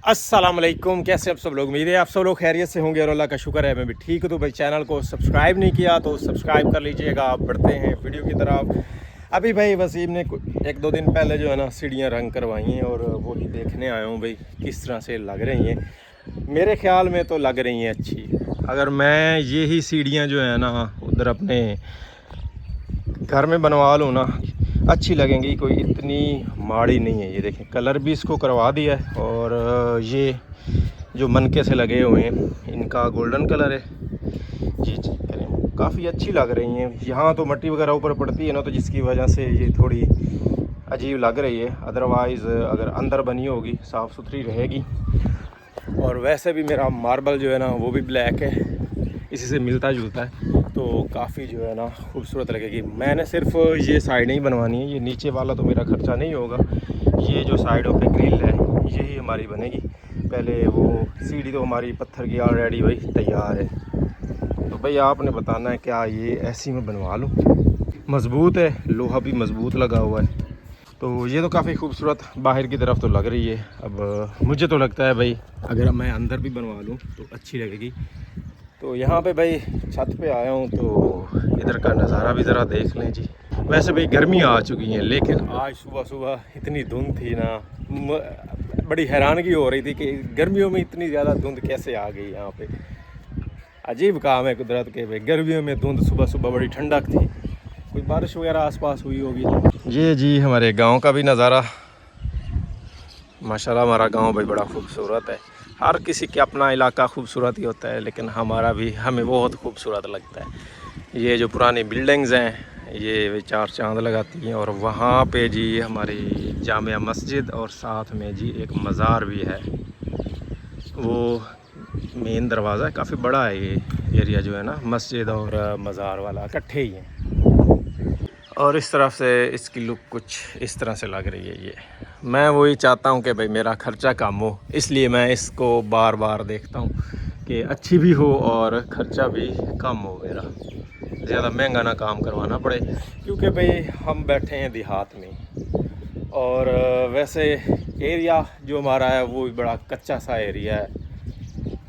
अस्सलाम वालेकुम, कैसे आप सब लोग। उम्मीद है आप सब लोग खैरियत से होंगे और अल्लाह का शुक्र है मैं भी ठीक हूँ। तो भाई चैनल को सब्सक्राइब नहीं किया तो सब्सक्राइब कर लीजिएगा। आप बढ़ते हैं वीडियो की तरफ। अभी भाई वसीम ने एक दो दिन पहले जो है ना सीढ़ियाँ रंग करवाई हैं और वही देखने आया हूँ भाई किस तरह से लग रही हैं। मेरे ख्याल में तो लग रही हैं अच्छी। अगर मैं यही सीढ़ियाँ जो है ना उधर अपने घर में बनवा लूँ ना अच्छी लगेंगी, कोई इतनी माड़ी नहीं है। ये देखें कलर भी इसको करवा दिया है और ये जो मनके से लगे हुए हैं इनका गोल्डन कलर है। जी करें काफ़ी अच्छी लग रही हैं। यहाँ तो मिट्टी वगैरह ऊपर पड़ती है ना तो जिसकी वजह से ये थोड़ी अजीब लग रही है। अदरवाइज़ अगर अंदर बनी होगी साफ़ सुथरी रहेगी। और वैसे भी मेरा मार्बल जो है ना वो भी ब्लैक है, इसी से मिलता जुलता है तो काफ़ी जो है ना खूबसूरत लगेगी। मैंने सिर्फ ये साइड नहीं बनवानी है, ये नीचे वाला तो मेरा खर्चा नहीं होगा। ये जो साइडों पे ग्रिल है यही हमारी बनेगी। पहले वो सीढ़ी तो हमारी पत्थर की ऑलरेडी भाई तैयार है। तो भाई आपने बताना है क्या ये ऐसी में बनवा लूँ। मज़बूत है, लोहा भी मज़बूत लगा हुआ है। तो ये तो काफ़ी खूबसूरत बाहर की तरफ तो लग रही है। अब मुझे तो लगता है भाई अगर मैं अंदर भी बनवा लूँ तो अच्छी लगेगी। तो यहाँ पे भाई छत पे आया हूँ तो इधर का नज़ारा भी ज़रा देख लें जी। वैसे भाई गर्मी आ चुकी हैं लेकिन आज सुबह सुबह इतनी धुंध थी ना, बड़ी हैरानगी हो रही थी कि गर्मियों में इतनी ज़्यादा धुंध कैसे आ गई यहाँ पे। अजीब काम है कुदरत के भाई, गर्मियों में धुंध, सुबह सुबह बड़ी ठंडक थी। कोई बारिश वगैरह आसपास हुई होगी। ये जी हमारे गांव का भी नज़ारा। माशाल्लाह हमारा गांव भाई बड़ा खूबसूरत है। हर किसी के अपना इलाका खूबसूरत ही होता है लेकिन हमारा भी हमें बहुत खूबसूरत लगता है। ये जो पुरानी बिल्डिंग्स हैं ये चार चांद लगाती हैं। और वहाँ पे जी हमारी जामिया मस्जिद और साथ में जी एक मज़ार भी है। वो मेन दरवाज़ा है, काफ़ी बड़ा है ये एरिया जो है ना, मस्जिद और मज़ार वाला इकट्ठे ही हैं। और इस तरफ से इसकी लुक कुछ इस तरह से लग रही है। ये मैं वही चाहता हूँ कि भाई मेरा ख़र्चा कम हो, इसलिए मैं इसको बार बार देखता हूँ कि अच्छी भी हो और ख़र्चा भी कम हो, मेरा ज़्यादा महंगा ना काम करवाना पड़े। क्योंकि भाई हम बैठे हैं देहात में और वैसे एरिया जो हमारा है वो भी बड़ा कच्चा सा एरिया है,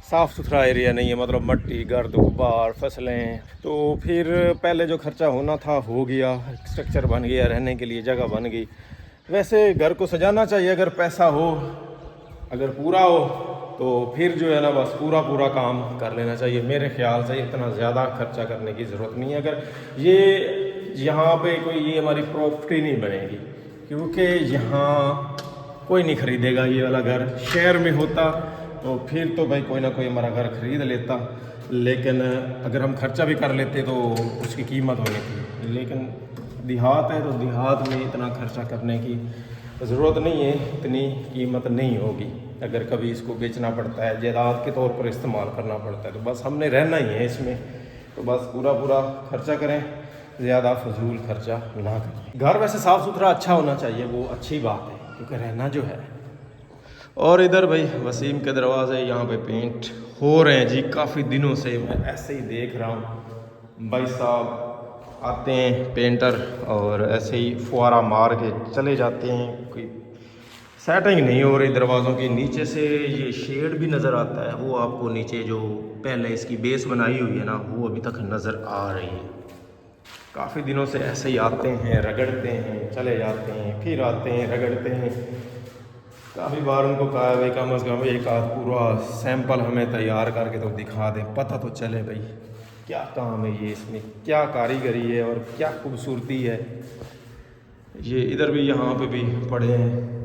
साफ़ सुथरा एरिया नहीं है। मतलब मट्टी, गर्द, गुबार, फसलें। तो फिर पहले जो खर्चा होना था हो गया, स्ट्रक्चर बन गया, रहने के लिए जगह बन गई। वैसे घर को सजाना चाहिए अगर पैसा हो, अगर पूरा हो तो फिर जो है ना बस पूरा पूरा काम कर लेना चाहिए। मेरे ख्याल से इतना ज़्यादा खर्चा करने की ज़रूरत नहीं है। अगर ये यहाँ पे कोई ये हमारी प्रॉपर्टी नहीं बनेगी, क्योंकि यहाँ कोई नहीं ख़रीदेगा ये वाला घर। शहर में होता तो फिर तो भाई कोई ना कोई हमारा घर ख़रीद लेता, लेकिन अगर हम खर्चा भी कर लेते तो उसकी कीमत होनी थी। लेकिन देहात है तो देहात में इतना खर्चा करने की ज़रूरत नहीं है, इतनी कीमत नहीं होगी। अगर कभी इसको बेचना पड़ता है, जायदाद के तौर पर इस्तेमाल करना पड़ता है, तो बस हमने रहना ही है इसमें, तो बस पूरा पूरा खर्चा करें, ज़्यादा फजूल खर्चा ना करें। घर वैसे साफ़ सुथरा अच्छा होना चाहिए, वो अच्छी बात है क्योंकि रहना जो है। और इधर भाई वसीम के दरवाज़े यहाँ पे पेंट हो रहे हैं जी। काफ़ी दिनों से मैं ऐसे ही देख रहा हूँ, भाई साहब आते हैं पेंटर और ऐसे ही फुहारा मार के चले जाते हैं। कोई सेटिंग नहीं हो रही दरवाज़ों की। नीचे से ये शेड भी नज़र आता है, वो आपको नीचे जो पहले इसकी बेस बनाई हुई है ना वो अभी तक नज़र आ रही है। काफ़ी दिनों से ऐसे ही आते हैं, रगड़ते हैं, चले जाते हैं, फिर आते हैं, रगड़ते हैं। काफ़ी बार उनको कहा है भाई कम अज़ कम एक आध पूरा सैंपल हमें तैयार करके तो दिखा दें, पता तो चले भाई क्या काम है ये, इसमें क्या कारीगरी है और क्या खूबसूरती है। ये इधर भी यहाँ पे भी पड़े हैं,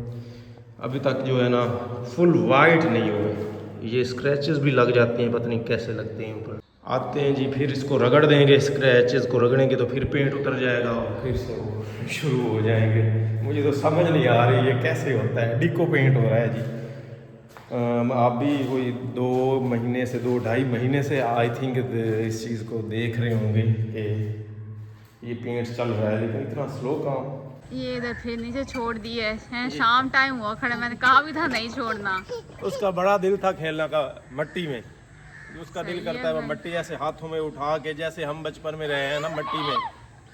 अभी तक जो है ना फुल वाइट नहीं हुए। ये स्क्रैचेस भी लग जाते हैं, पता नहीं कैसे लगते हैं ऊपर। आते हैं जी, फिर इसको रगड़ देंगे, स्क्रैचेस को रगड़ेंगे तो फिर पेंट उतर जाएगा और फिर से वो शुरू हो जाएंगे। मुझे तो समझ नहीं आ रही ये कैसे होता है। डिको पेंट हो रहा है जी। आप भी कोई 2 महीने से 2-2.5 महीने से आई थिंक इस चीज़ को देख रहे होंगे कि ये पेंट चल रहा है, लेकिन इतना स्लो काम। ये इधर फिर नीचे छोड़ दिए हैं, शाम टाइम हुआ खड़े, मैंने कहा भी था नहीं छोड़ना। उसका बड़ा दिल था खेलने का मट्टी में, उसका दिल सही करता है वो है। मट्टी ऐसे हाथों में उठा के, जैसे हम बचपन में रहे हैं ना मट्टी में,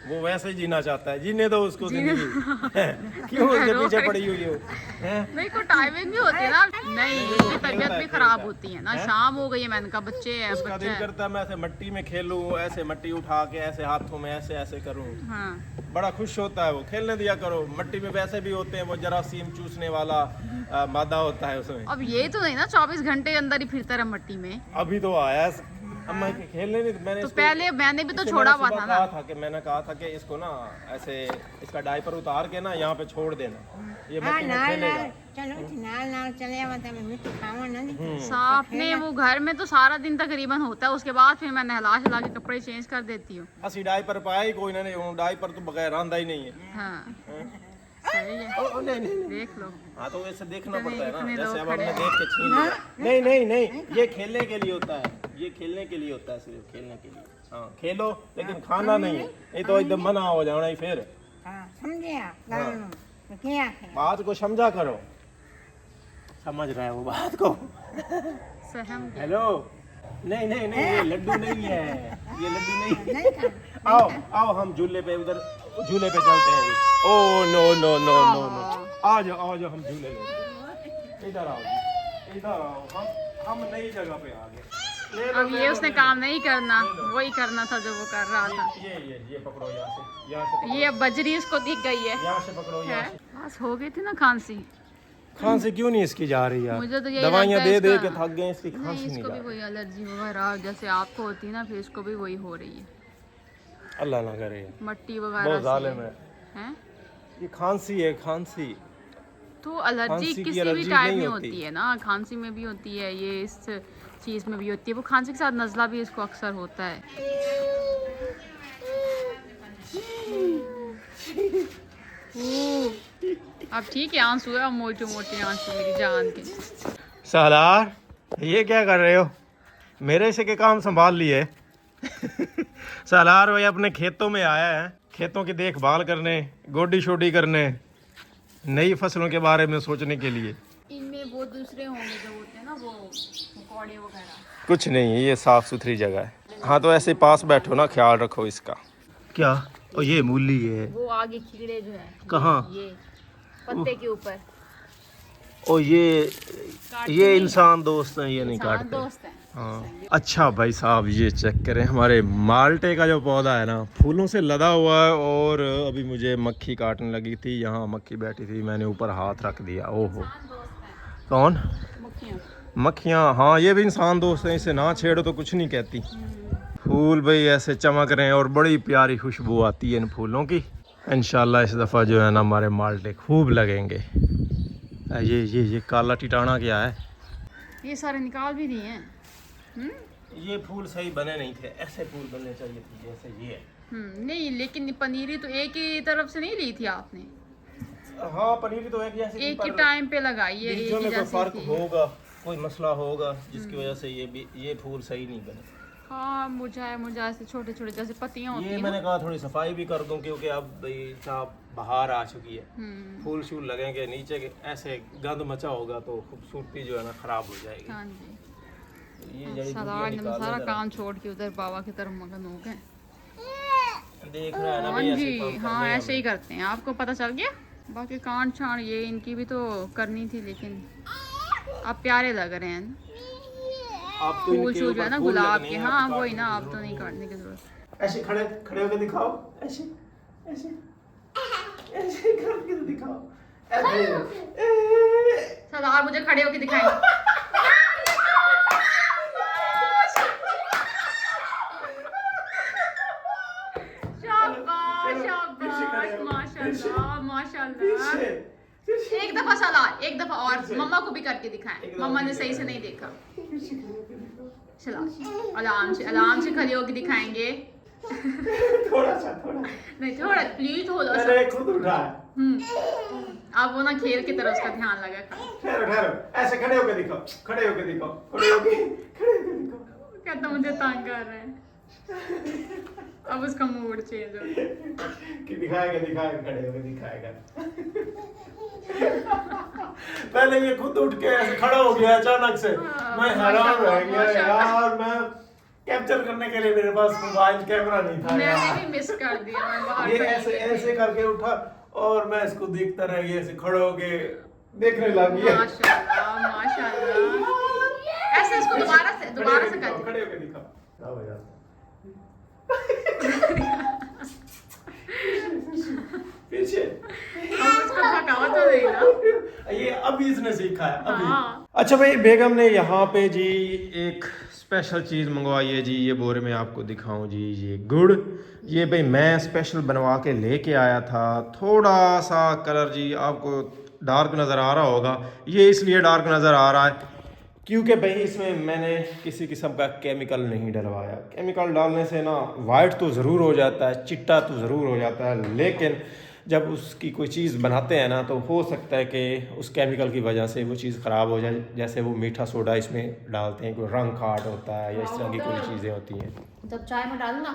वो वैसे ही जीना चाहता है, जीने दो उसको जिंदगी। क्यों उसके पीछे पड़ी हुई हो? नहीं को टाइमिंग भी होती है ना, नहीं उसकी तबीयत भी खराब होती है ना। शाम हो गई है, मैंने कहा बच्चे हैं, उसका दिल करता है मैं ऐसे मट्टी में खेलूं, ऐसे मट्टी उठा के ऐसे हाथों में ऐसे ऐसे करूं। हाँ बड़ा खुश होता है वो। खेलने दिया करो, मट्टी में वैसे भी होते हैं वो जरासीम चूसने वाला मादा होता है उसमें। अब ये तो नहीं ना 24 घंटे अंदर ही फिरता रहा मट्टी में। अभी तो आया अम्मा के खेलने नहीं, मैंने तो इसको, पहले मैंने भी तो इसे छोड़ा मैंने हुआ सुबह था ना। कहा था कि मैंने कहा था कि इसको ना ऐसे इसका डायपर उतार के ना यहाँ पे छोड़ देना, ये मट्टी में खेलेगा। चलो नाल नाल चले आवा तब मिट्टी खावा ना साफ ने वो घर में तो सारा दिन तकरीबन होता है, उसके बाद फिर मैं नहला शहला के कपड़े चेंज कर देती हूँ। असि डायपर पाया ही कोई ना, नहीं डायपर तो बगैर आंदा ही नहीं है। हाँ हैं? सही है, नहीं देख लो। हाँ तो वैसे देखना इतने- पड़ता है इतने ना, जैसे लोग अब हमने खड़े देख के छीन लिया। नहीं नहीं नहीं, ये खेलने के लिए होता है, ये खेलने के लिए होता है, सिर्फ खेलने के लिए। हाँ खेलो लेकिन खाना नहीं है, नहीं तो एकदम मना हो जाना ही फिर। हां समझे गाल तो क्या है बात को समझा करो, समझ रहा है वो बात को। सहम गया। हेलो नहीं नहीं नहीं, ये लड्डू नहीं है, ये लड्डू नहीं है। नहीं खा आओ आओ हम झूले पे, उधर झूले पे चलते हैं। Oh no no no no no, आ जाओ हम झूले लेंगे। इधर आओ इधर आओ, हम नई जगह पे आ गए। ले लो, अब ले ये लो, उसने ले लो। काम नहीं करना, वही करना था जो वो कर रहा था। ये पकड़ो यहाँ से पकड़ो। ये अब बजरी उसको दिख गई है। यहाँ से पकड़ो, यहाँ है? से। बस हो गई थी ना खांसी। खांसी क्यों नहीं इसकी जा रही यार? मुझे तो यही दवाइयाँ लगता है दे दे इसका- के थक गए, इसकी नहीं खांसी नहीं इसको जा भी रही। वही एलर्जी वगैरह जैसे आपको होती है ना, फिर इसको भी वही हो रही है, अल्लाह ना करे, मट्टी बहुत वगैरह जालिम से। है। हैं? ये खांसी है, खांसी। तो एलर्जी खांसी की किसी भी एलर्जी टाइप नहीं में होती। होती है ना, खांसी में भी होती है, ये इस चीज़ में भी होती है। वो खांसी के साथ नज़ला भी इसको अक्सर होता है। अब ठीक है, आंसू है, मोटे मोटे आंसू मेरी जान के। सालार ये क्या कर रहे हो? मेरे से के काम संभाल लिए। सालार भाई अपने खेतों में आया है, खेतों की देखभाल करने, गोडी शोडी करने, नई फसलों के बारे में सोचने के लिए। इनमें वो दूसरे होंगे जो होते हैं ना, वो पकौड़े वगैरह। कुछ नहीं, ये साफ सुथरी जगह है। हाँ तो ऐसे पास बैठो ना, ख्याल रखो इसका। क्या? और ये मूली है। वो आगे कीड़े जो है कहाँ? ये पत्ते के ऊपर और ये इंसान दोस्त हैं, ये नहीं इंसान काटते। दोस्त हैं। हाँ अच्छा भाई साहब, ये चेक करें हमारे माल्टे का जो पौधा है ना, फूलों से लदा हुआ है। और अभी मुझे मक्खी काटने लगी थी, यहाँ मक्खी बैठी थी, मैंने ऊपर हाथ रख दिया। ओहो कौन? मक्खियाँ। मक्खियाँ, हाँ ये भी इंसान दोस्त हैं, इसे ना छेड़ो तो कुछ नहीं कहती। फूल भाई ऐसे चमक रहे हैं और बड़ी प्यारी खुशबू आती है इन फूलों की। इंशाल्लाह इस दफ़ा जो है ना हमारे माल्टे खूब लगेंगे। ये काला टिटाना क्या है? ये सारे निकाल भी दिए हैं। ये फूल सही बने नहीं थे, ऐसे फूल बनने चाहिए थे जैसे ये। नहीं लेकिन पनीरी तो एक ही तरफ से नहीं ली थी आपने, हाँ पनीर तो एक जैसी थी, एक ही पर टाइम पे लगाई है, बीजों एक ही में कोई जैसी फर्क थी। होगा, कोई मसला होगा जिसकी वजह से ये फूल सही नहीं बने। हाँ मुरझाए से छोटे छोटे जैसे पत्तियां होती ये हैं मैंने ना। कहा थोड़ी सफाई भी कर दूं, क्योंकि अब साहब बाहर आ चुकी है, फूल शूल लगेंगे, नीचे के ऐसे गंद मचा होगा तो खूबसूरती जो है ना खराब हो जाएगी। हाँ जी। ये जड़ी सलार ने तो निकालो सारा जरा। काम छोड़ के उधर बाबा की तरफ मगन हो गए। देख रहा है ना हाँ भाई, ऐसे जी, काम हाँ करने हैं ऐसे ही करते हैं, आपको पता चल गया। बाकी कांड छाण ये इनकी भी तो करनी थी, लेकिन अब प्यारे लग रहे हैं। आप तो फूल इनके शूल जो ऊपर है ना फूल गुलाब लगने के, हैं, हाँ आपको वही ना, काटने अब की तो नहीं जरूरत काटने की जरूरत। ऐसे खड़े होकर दिखाओ, ऐसे ऐसे करके तो दिखाओ, ऐसे। सलार मुझे खड़े होके दिखाएं। शाबाश शाबाश, माशाल्लाह माशाल्लाह। एक दफा सलार, एक दफा और मम्मा को भी करके दिखाएं, मम्मा ने सही से नहीं देखा। चलो आराम से खड़े होके दिखाएंगे। थोड़ा सा, नहीं थोड़ा प्लीज, थोड़ा सा। मैंने खुद उठाया। अब वो ना खेल की तरफ उसका ध्यान लगा। ठहरो, ऐसे खड़े होकर दिखाओ, खड़े होकर दिखाओ। कहता मुझे तंग कर रहे हैं। अब उसका मूड चेंज हो गया कि दिखाएगा, खड़े होकर दिखाएगा। पहले ये खुद उठ के ऐसे खड़ा हो गया अचानक से, मैं हैरान रह गया यार। कैप्चर करने के लिए मेरे पास मोबाइल कैमरा नहीं था मैंने यार। भी मिस कर दिया, मैं बाहर ये खड़ी ऐसे थी। ऐसे करके उठा और मैं इसको देखता रह गया, ऐसे खड़े होके देखने लग गया। माशाल्लाह माशाल्लाह। ऐसे इसको दोबारा से कर। खड़े होके दिखाओ। क्या हो यार? पीछे अब उसको थकावट तो नहीं ना। ये अभी इसने सीखा है अभी। हाँ। अच्छा भाई, बेगम ने यहाँ पे जी एक स्पेशल चीज़ मंगवाई है जी। ये बोरे में आपको दिखाऊं जी, ये गुड़। ये भाई मैं स्पेशल बनवा के लेके आया था। थोड़ा सा कलर जी आपको डार्क नज़र आ रहा होगा, ये इसलिए डार्क नज़र आ रहा है क्योंकि भाई इसमें मैंने किसी किस्म का केमिकल नहीं डलवाया। केमिकल डालने से ना वाइट तो ज़रूर हो जाता है, चिट्टा तो ज़रूर हो जाता है, लेकिन जब उसकी कोई चीज़ बनाते हैं ना तो हो सकता है कि उस केमिकल की वजह से वो चीज़ ख़राब हो जाए। जैसे वो मीठा सोडा इसमें डालते हैं, कोई रंग खाट होता है या इस तरह की कोई चीज़ें होती हैं। जब चाय में डालो ना,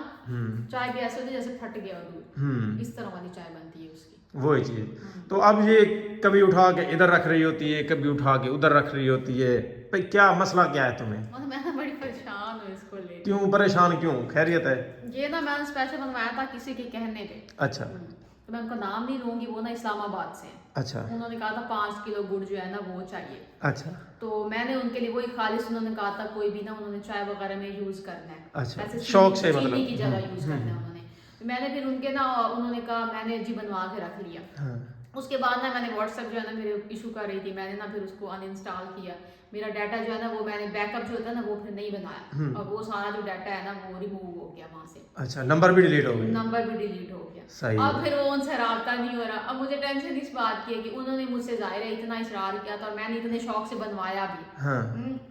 चाय भी ऐसे होती है जैसे फट गया दूध, इस तरह वाली चाय बनती है उसकी। वही चीज़। तो अब ये कभी उठा के इधर रख रही होती है, कभी उठा के उधर रख रही होती है। भाई क्या मसला क्या है तुम्हें? मतलब मैं बड़ी परेशान हूँ इसको लेके। क्यों परेशान क्यों? खैरियत है? ये ना मैंने स्पेशल बनवाया था किसी के कहने पे। अच्छा तो मैं उनका नाम नहीं लूंगी, वो ना इस्लामाबाद से हैं। अच्छा उन्होंने कहा था 5 किलो गुड़ जो है ना वो चाहिए। अच्छा तो मैंने उनके लिए वही खालिश, उन्होंने कहा था कोई भी ना उन्होंने चाय वगैरह में यूज करना है। अच्छा, ऐसे शौक से चीनी मतलब। की जगह यूज करना है उन्होंने। तो मैंने फिर उनके ना, उन्होंने कहा मैंने जी बनवा के रख लिया। हाँ। उसके बाद ना मैंने व्हाट्सएप जो है ना मेरे इशू कर रही थी, मैंने ना फिर उसको अनइंस्टॉल किया। मेरा डाटा जो है ना वो मैंने बैकअप जो होता है ना वो फिर नहीं बनाया, और वो सारा जो डाटा है ना वो रिमूव हो गया वहाँ से। अच्छा, नंबर भी डिलीट हो गई? नंबर भी डिलीट हो गया। सही अब है। फिर वो उनसे राब्ता नहीं हो रहा। अब मुझे टेंशन इस बात की है कि उन्होंने मुझसे जाहिर है इतना इसरार किया था और मैंने इतने शौक से बनवाया भी। हाँ।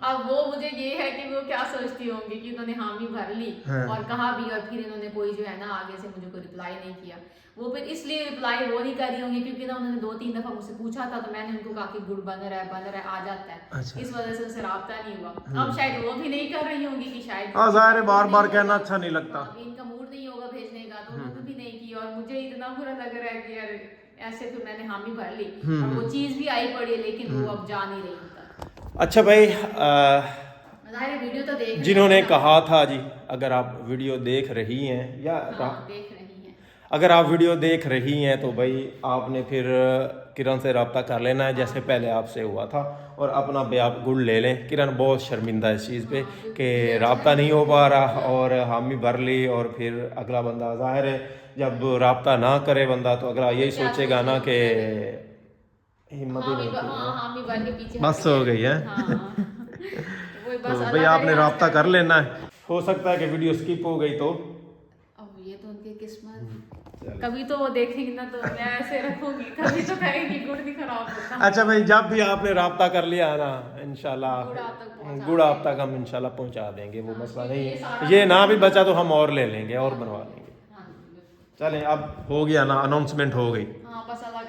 अब वो मुझे ये है कि वो क्या सोचती होंगी कि उन्होंने हामी भर ली हाँ। और कहा भी, और फिर इन्होंने कोई जो है ना आगे से मुझे कोई रिप्लाई नहीं किया। वो फिर इसलिए रिप्लाई वो नहीं कर रही होंगी क्योंकि ना उन्होंने 2-3 दफा मुझसे पूछा था, तो मैंने उनको कहा कि गुड़ बन रहा है आ जाता है। अच्छा। इस वजह से उनसे राब्ता नहीं हुआ। अब शायद वो भी नहीं कर रही होंगी कि शायद हाँ जाहिर है, बार बार कहना अच्छा नहीं लगता। हाँ, इनका मूड नहीं होगा भेजने का, तो उन्होंने भी नहीं की। और मुझे इतना बुरा लग रहा है कि यार ऐसे फिर मैंने हामी भर ली और वो चीज भी आई पड़ी है, लेकिन वो अब जा नहीं रही उनका। अच्छा भाई, वीडियो तो देख जिन्होंने कहा था जी, अगर आप वीडियो देख रही हैं या देख रही हैं, अगर आप वीडियो देख रही हैं तो भाई आपने फिर किरण से रब्ता कर लेना है जैसे पहले आपसे हुआ था, और अपना भी आप गुड़ ले लें। किरण बहुत शर्मिंदा है इस चीज़ पे कि रब्ता नहीं हो पा रहा और हामी भर ली, और फिर अगला बंदा ज़ाहिर है जब रब्ता ना करे बंदा तो अगला यही सोचेगा ना कि हिम्मत ही नहीं थी। बस हो गई है। तो भाई आपने रब्ता कर लेना है। हो सकता है कि वीडियो स्किप हो गई तो अब ये तो उनकी किस्मत, कभी तो वो देखेंगे ना तो मैं ऐसे रखूंगी, कभी तो कहेंगी गुड़ नहीं खराब होता। अच्छा भाई, जब भी आपने रब्ता कर लिया है ना, इंशाल्लाह गुड़ आप तक हम इंशाल्लाह पहुंचा देंगे, वो मसला नहीं है। ये ना भी बचा तो हम और ले लेंगे और बनवा लेंगे। चलें, अब हो गया ना, अनाउंसमेंट हो गई।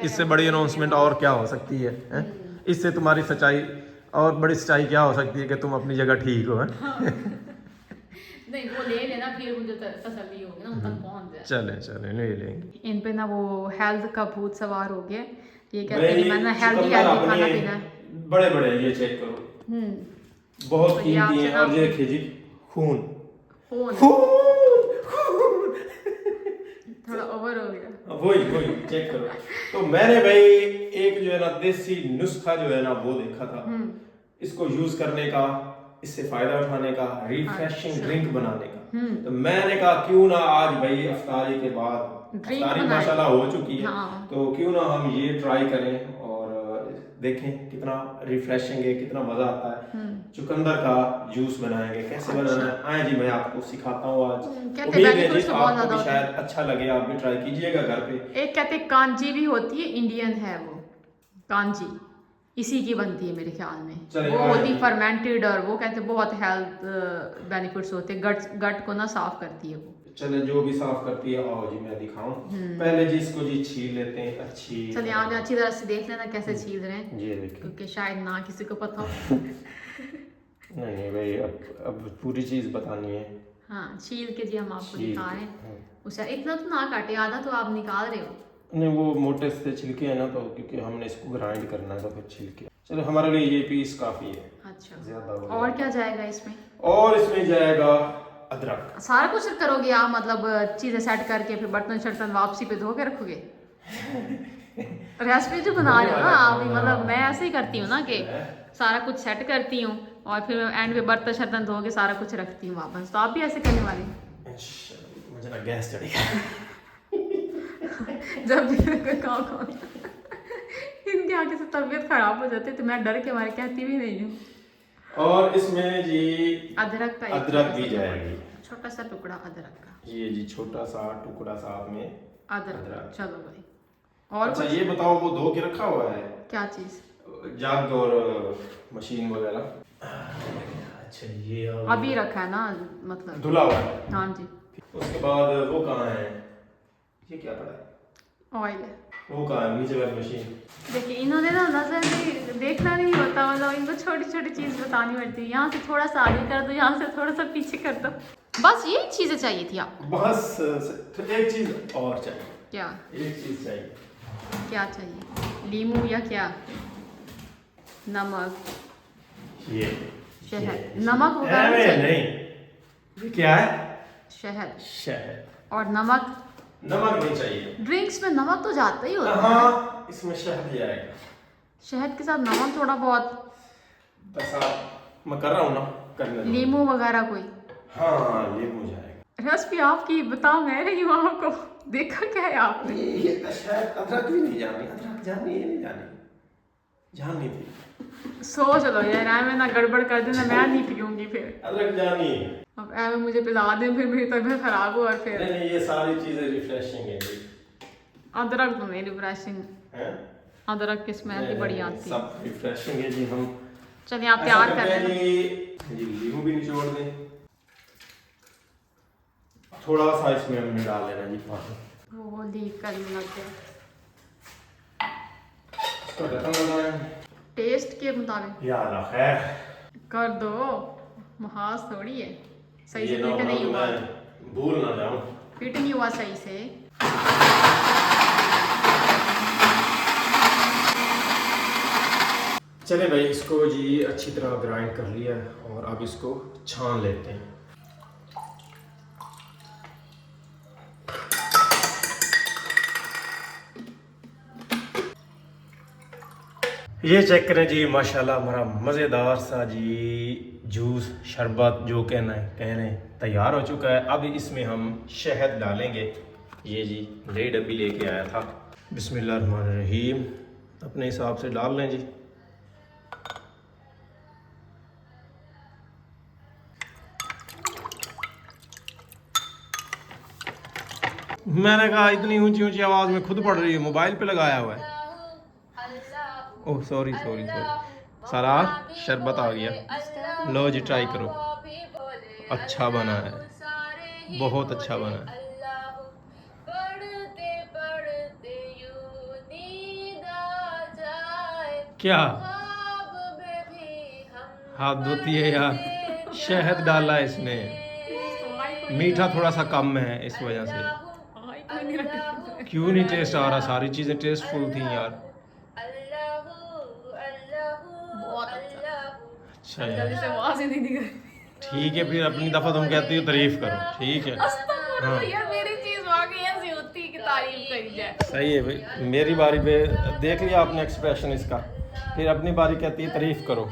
इससे बड़ी अनाउंसमेंट और क्या हो सकती है, हैं? इससे तुम्हारी सच्चाई और बड़ी सच्चाई क्या हो सकती है कि तुम अपनी जगह ठीक हो, हैं? नहीं वो ले लेना, फिर मुझे तसल्ली होगी ना, उन तक पहुंच जाए। चले ले लेंगे। इन पे ना वो हेल्थ का भूत सवार हो गया। ये कहते हैं कि मैं ना हेल्दी खाना पीना है। बड़े बड़े ये चेक करो, बहुत कीमती है। और ये देखिए जी, खून थोड़ा ओवर हो गया। वही चेक करो। तो मैंने भाई एक जो है ना देसी नुस्खा जो है ना वो देखा था, इसको यूज करने का, इससे फायदा उठाने का, रिफ्रेशिंग ड्रिंक बनाने का। तो मैंने कहा क्यों ना आज भाई अफ्तारी के बाद, अफ्तारी माशाल्लाह हो चुकी है, तो क्यों ना हम ये ट्राई करें और देखें कितना रिफ्रेशिंग है, कितना मजा आता है। चुकंदर का जूस बनाएंगे, कैसे बनाना है आए जी मैं आपको सिखाता हूँ आज। उम्मीद है जी आपको भी शायद अच्छा लगे, आप भी ट्राई कीजिएगा घर पे। एक कहते हैं कांजी भी होती है, इंडियन है वो कांजी, इसी की बनती है मेरे ख्याल में। वो होती फर्मेंटेड और वो कहते हैं बहुत हेल्थ बेनिफिट्स होते हैं, गट को ना साफ करती है वो। चले जो भी साफ करती है, आओ जी मैं दिखाऊं। पहले जी इसको जी छील लेते हैं अच्छी। चलिए आपने अच्छी तरह से देख लेना कैसे छील रहे हैं, ये देखिए, क्योंकि शायद ना किसी को पता हो। नहीं भाई, अब पूरी चीज बतानी है। हाँ, छील के जी हम आपको दिखा रहे हैं। उसे इतना तो ना काटे, आधा तो आप निकाल रहे हो। नहीं, वो मोटे से छिलके है ना, तो क्योंकि हमने इसको ग्राइंड करना है तो फिर छिलके। चलो हमारे लिए ये पीस काफी है। अच्छा, ज्यादा और क्या जाएगा इसमें? और इसमें जाएगा अदरक। सारा कुछ करोगे आप, मतलब चीजें सेट करके फिर बर्तन शर्तन वापसी पे धो के रखोगे? रेसिपी जो बना रहे हो ना आप, मतलब मैं ऐसे ही करती हूँ ना कि सारा कुछ सेट करती हूँ और फिर एंड पे बर्तन शर्तन धो के सारा कुछ रखती हूँ वापस। तो आप भी ऐसे करने वाले? मुझे ना गैस चढ़ेगा जब भी मैं कोई काम करूँ इनके आगे से तबीयत खराब हो जाती है, तो मैं डर के मारे कहती भी नहीं हूँ। और इसमें जी अदरक का अदरक भी जाएगी, छोटा सा टुकड़ा अदरक का। ये जी छोटा सा टुकड़ा साथ में अदरक। चलो भाई। और अच्छा कुछ? ये बताओ, वो धो के रखा हुआ है क्या चीज? जग और मशीन वगैरह? अच्छा ये अभी रखा है ना, मतलब धुला हुआ है। हाँ जी। उसके बाद वो कहाँ है, ये क्या पड़ा है? ऑयल है। वो कहाँ है नीचे वाली मशीन? देखिए इन्होंने ना नजर नहीं देखना नहीं होता, मतलब इनको छोटी छोटी चीज बतानी पड़ती है। यहाँ से थोड़ा सा आगे कर दो, यहाँ से थोड़ा सा पीछे कर दो, बस यही चीजें चाहिए थी आपको। बस तो एक चीज और चाहिए। क्या? एक चीज चाहिए। क्या चाहिए? लीमू या क्या? नमक? ये शहद? नमक वगैरह चाहिए? नहीं, ये क्या है? शहद। शहद और नमक? नमक नहीं चाहिए। ड्रिंक्स में नमक तो जाता ही होता है। हाँ, इसमें शहद जाएगा। शहद के साथ नमक थोड़ा बहुत। बस आप मैं कर रहा हूँ ना, करने दो। लीमू वगैरह कोई? हाँ लीमू जाएगा। रेसिपी आपकी, बताओ मैं रही हूँ आपको। देखा क्या है आपने? ये तो शायद अदरक भी नहीं जानी, अदरक जानी है नहीं जानी थी। सोच लो यार, मैं ना गड़बड़ कर देना, मैं नहीं पीऊंगी फिर। अदरक जानी है। अब ऐ मुझे पिला दें फिर मेरी तबीयत खराब हो, और फिर नहीं ये सारी चीजें रिफ्रेशिंग है जी। अदरक तो नहीं रिफ्रेशिंग, हैं? अदरक की स्मेल भी बड़ी आती है। सब रिफ्रेशिंग है जी। हम चलिए आप तैयार कर लें लें। जी, लीमू भी निचोड़ दें, थोड़ा सा इसमें हमने डाल लेना जी पानी। वो लीक करने लग गया। इसका ढक्कन लगाएं टेस्ट के मुताबिक या अल्लाह खैर कर दो, महाज थोड़ी है। सही से ये ना फिट नहीं हो हुआ, मैं भूल ना जाऊं। फिट नहीं हुआ सही से। चले भाई, इसको जी अच्छी तरह ग्राइंड कर लिया है और अब इसको छान लेते हैं। ये चेक करें जी, माशाल्लाह हमारा मज़ेदार सा जी जूस शरबत जो कहना है कह रहे हैं तैयार हो चुका है। अब इसमें हम शहद डालेंगे। ये जी नई डब्बी लेके आया था। बिस्मिल्लाहिर्रहमानिर्रहीम, अपने हिसाब से डाल लें जी। मैंने कहा इतनी ऊंची ऊंची आवाज़ में खुद पढ़ रही है, मोबाइल पे लगाया हुआ है। Oh sorry sorry sorry. सारा शरबत आ गया, लो जी ट्राई करो। अच्छा बना है, बहुत अच्छा बना है। क्या हाथ धोती है यार, शहद डाला है इसने, मीठा थोड़ा सा कम है इस वजह से। क्यों नहीं टेस्ट आ रहा? सारी चीज़ें टेस्टफुल थी यार। अच्छा यार, ठीक है फिर अपनी दफ़ा तुम कहती हो तारीफ करो, ठीक है। हाँ यार मेरी चीज वाकई ऐसी होती है कि तारीफ करी जाए। सही है भाई, मेरी बारी पे देख लिया आपने एक्सप्रेशन इसका, फिर अपनी बारी कहती है तारीफ करो।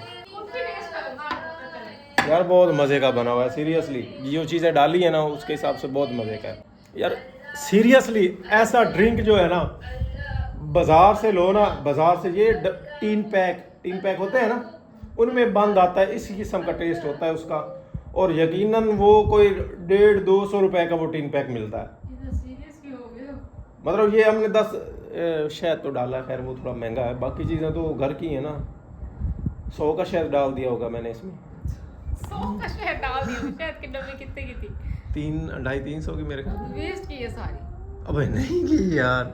यार बहुत मज़े का बना हुआ है सीरियसली, जो चीज़ें डाली है ना उसके हिसाब से बहुत मज़े का है यार सीरियसली। ऐसा ड्रिंक जो है ना बाज़ार से लो ना, बाज़ार से ये टीन पैक होते हैं ना, उनमें बंद आता है, इसी किस्म का टेस्ट होता है उसका। और यकीनन वो कोई 150-200 रुपए का वो टीन पैक मिलता है। मतलब ये हमने 10 शहद तो डाला, खैर वो थोड़ा महंगा है, बाकी चीज़ें तो घर की है ना। 100 का शहद डाल दिया होगा मैंने इसमें। 100 का शहद डाल दिया? शहद के डब्बे कितने की थी? 300-250 की मेरे ख्याल में। वेस्ट की है सारी। अबे नहीं की यार,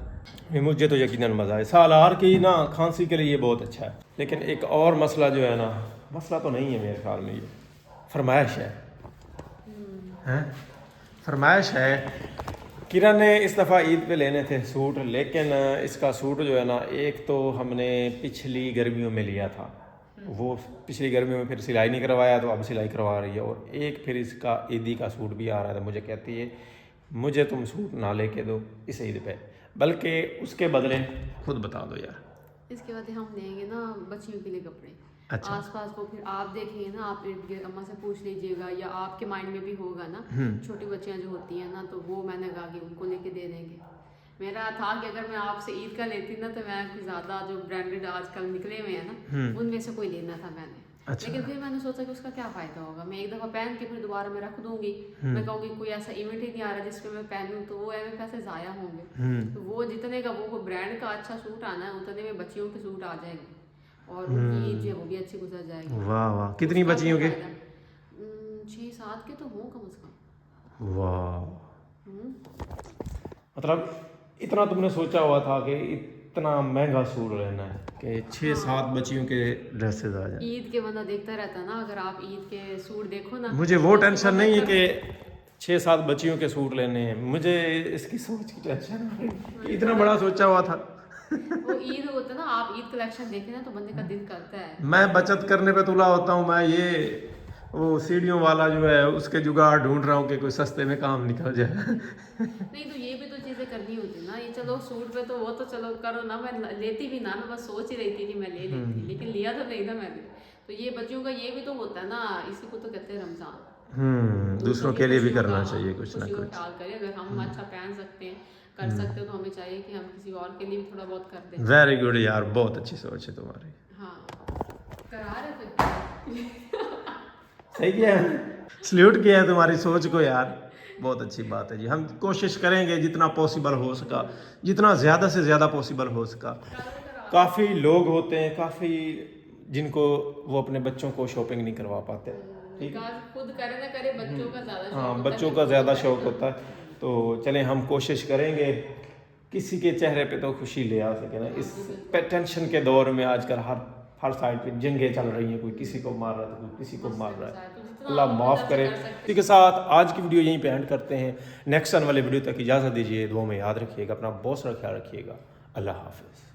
मुझे तो यकीनन मज़ा है। सालार की ना खांसी के लिए ये बहुत अच्छा है। लेकिन एक और मसला जो है ना, मसला तो नहीं है मेरे ख्याल में, ये फरमाइश है हैं, फरमाइश है। किरण ने इस दफ़ा ईद पे लेने थे सूट, लेकिन इसका सूट जो है ना, एक तो हमने पिछली गर्मियों में लिया था, वो पिछली गर्मी में फिर सिलाई नहीं करवाया तो अब सिलाई करवा रही है। और एक फिर इसका ईदी का सूट भी आ रहा था, मुझे कहती है मुझे तुम सूट ना लेके दो इस ईद पे, बल्कि उसके बदले खुद बता दो यार। इसके बाद हम लेंगे ना बच्चियों के लिए कपड़े। अच्छा। आसपास को फिर आप देखेंगे ना, आप इर्द गिर्द अम्मा से पूछ लीजिएगा, या आपके माइंड में भी होगा ना, छोटी बच्चियां जो होती हैं ना, तो वो मैंने कहा कि उनको लेके दे देंगे। मेरा था कि अगर मैं आपसे ईद का लेती ना तो मैं ज़्यादा जो ब्रांडेड आजकल निकले हुए हैं ना उनमें से कोई लेना था मैंने। अच्छा। लेकिन फिर मैंने सोचा कि उसका क्या फ़ायदा होगा, मैं एक दफ़ा पहन के फिर दोबारा मैं रख दूंगी। मैं कहूँगी कोई ऐसा इवेंट ही नहीं आ रहा जिसपे मैं पहनूँ, तो वो ऐसे पैसे ज़ाया होंगे। तो वो जितने का वो ब्रांड का अच्छा सूट आना है उतने में बच्चियों के सूट आ जाएंगे और उनकी ईद जो है वो भी अच्छी गुजर जाएगी। वाह वाह, कितनी बच्चियों के? 6-7 के तो हों कम से कम। वाह, मतलब इतना तुमने सोचा हुआ था कि इतना महंगा सूट लेना है कि 6-7 बच्चियों के ड्रेसेस आ जाए। ईद के बंदा देखता रहता है ना, अगर आप ईद के सूट देखो ना, मुझे वो टेंशन नहीं है कि 6-7 बच्चियों के सूट लेने हैं, मुझे इसकी सोच की टेंशन है। इतना बड़ा सोचा हुआ था। वो ईद होता है ना, आप ईद कलेक्शन देखें ना तो बंदे का दिल करता है। मैं बचत करने पे तुला होता हूँ, मैं ये वो सीढ़ियों वाला जो है उसके जुगाड़ ढूंढ रहा हूँ कि कोई सस्ते में काम निकल जाए। नहीं तो ये भी तो चीज़ें करनी होती ना, ये चलो सूट पे तो वो तो चलो करो ना, मैं लेती भी ना, मैं बस सोच ही रही थी कि मैं ले लेती, लेकिन लिया तो नहीं था मैंने। तो ये बच्चियों का ये भी तो होता है ना, इसी को तो कहते हैं रमजान। दूसरों के लिए भी खुशियों करना का- चाहिए कुछ ना खुशियों का कुछ। ख्याल करें, अगर हम अच्छा पहन सकते हैं कर सकते हो तो हमें चाहिए कि हम किसी और के लिए भी थोड़ा बहुत कर दें। वेरी गुड यार, बहुत अच्छी सोच है तुम्हारी। हाँ करा रहे थे। सही किया है, सल्यूट किया है तुम्हारी सोच को यार, बहुत अच्छी बात है जी। हम कोशिश करेंगे जितना पॉसिबल हो सका, जितना ज़्यादा से ज़्यादा पॉसिबल हो सका। काफ़ी लोग होते हैं, काफ़ी जिनको वो अपने बच्चों को शॉपिंग नहीं करवा पाते, ठीक है। खुद करे ना करे, बच्चों का ज़्यादा हाँ, शौक होता है, बच्चों का ज़्यादा शौक होता है। तो चलें हम कोशिश करेंगे किसी के चेहरे पे तो खुशी ले आ सके ना। इस टेंशन के दौर में आजकल हर साइड पे जंगें चल रही हैं, कोई किसी को मार रहा है तो कोई किसी को मार रहा है। अल्लाह माफ़ करे। इसी के साथ आज की वीडियो यहीं पे एंड करते हैं। नेक्स्ट आने वाले वीडियो तक इजाज़त दीजिए, दुआ में याद रखिएगा, अपना बहुत सारा ख्याल रखिएगा। अल्लाह हाफिज़।